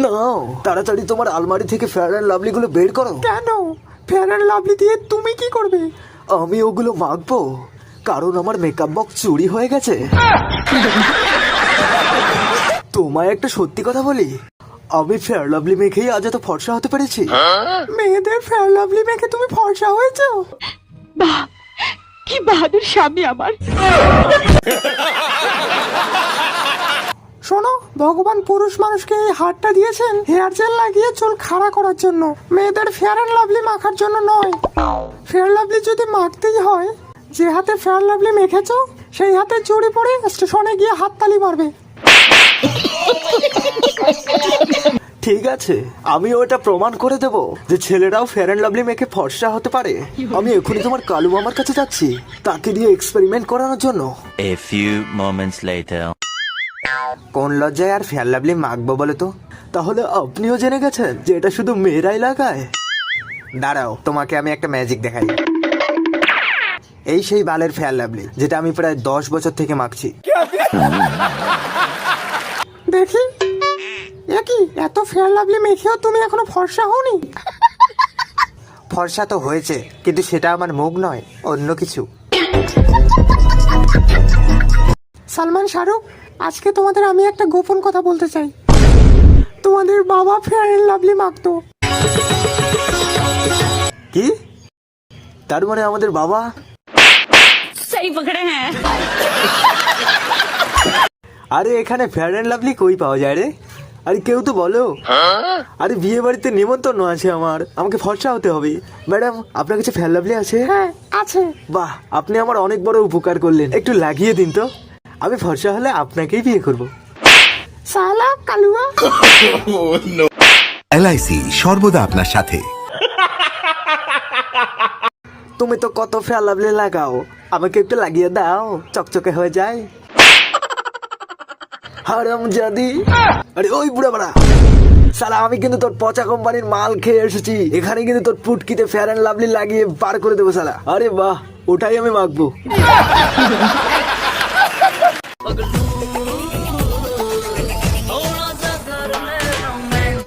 নাও তাড়াতাড়ি তোমার আলমারি থেকে ফেয়ার অ্যান্ড লাভলি গুলো বের করো। কেন? ফেয়ার অ্যান্ড লাভলি দিয়ে তুমি কি করবে? আমি ওগুলো মাখবো, কারণ আমার মেকআপ বক্স চুরি হয়ে গেছে। তোমায় একটা সত্যি কথা বলি, আমি ফেয়ার লাভলি মেখেই আজ এত ফর্সা হতে পেরেছি। মেয়েদের ফেয়ার লাভলি মেখে তুমি ফর্সা হয়েছো? বাহ, কি বাহাদুর স্বামী আমার। শোনো, ভগবান পুরুষ মানুষকে এই হাতটা দিয়েছেন হেয়ার জেল লাগিয়ে চুল খাড়া করার জন্য, মেয়েদের ফেয়ার অ্যান্ড লাভলি মাখার জন্য নয়। ফেয়ার লাভলি যদি মাখতেই হয়, যে হাতে ফেয়ার লাভলি মেখেছো সেই হাতে চুড়ি পরে স্টেশনে গিয়ে হাততালি মারবে। ঠিক আছে, আমি ওটা প্রমাণ করে দেব যে ছেলেরাও ফেয়ার অ্যান্ড লাভলি মেখে ফর্সা হতে পারে। আমি এখনই তোমার কালু মামার কাছে যাচ্ছি, তাকে দিয়ে এক্সপেরিমেন্ট করানোর জন্য। A few moments later. কোন লজ্জায় আর ফেয়ার লাভলি মাখবো বলো তো? তাহলে আপনিও জেনে গেছেন যে এটা শুধু মেয়েরাই লাগায়। দাঁড়াও, তোমাকে আমি একটা ম্যাজিক দেখাই। এই সেই বালের ফেয়ার লাভলি যেটা আমি প্রায় 10 বছর থেকে মাখছি। দেখি, এ কি, এত ফেয়ার লাভলি মেখেও তুমি এখনো ফর্সা হওনি? ফর্সা তো হয়েছে, কিন্তু সেটা আমার মুখ নয়, অন্য কিছু। সালমান শাহরুখ, আজকে তোমাদের আমি একটা গোপন কথা বলতে চাই। তোমাদের বাবা ফেয়ার অ্যান্ড লাভলি মাখতো। কি? তার মানে আমাদের বাবা? सही पकड़े हैं। আরে এখানে ফেয়ার অ্যান্ড লাভলি কই পাওয়া যায় রে? আরে কেউ তো বলো। আরে বিয়ে বাড়িতে নিমন্ত্রণ আছে আমার, আমাকে ফর্সা হতে হবে। ম্যাডাম, আপনার কাছে ফেয়ার লাভলি আছে? হ্যাঁ আছে। বাহ, আপনি আমার অনেক বড় উপকার করলেন। একটু লাগিয়ে দিন তো, আমি ফর্সা হলে আপনাকেই বিয়ে করব। সালা কালুয়া। এলআইসি সর্বদা আপনার সাথে। তুমি তো কত ফেয়ার লাভলি লাগাও, আমাকে একটু লাগিয়ে দাও, চকচকে হয়ে যায়। হারামজাদি। আরে ওই বুড়া বাড়া, সালা আমি কিন্তু তোর পচা কোম্পানির মাল খেয়ে এসেছি। এখানে কিন্তু তোর পুটকিতে ফেয়ার অ্যান্ড লাভলি লাগিয়ে বার করে দেবো সালা। আরে বাহ, ওটাই আমি মাখবো।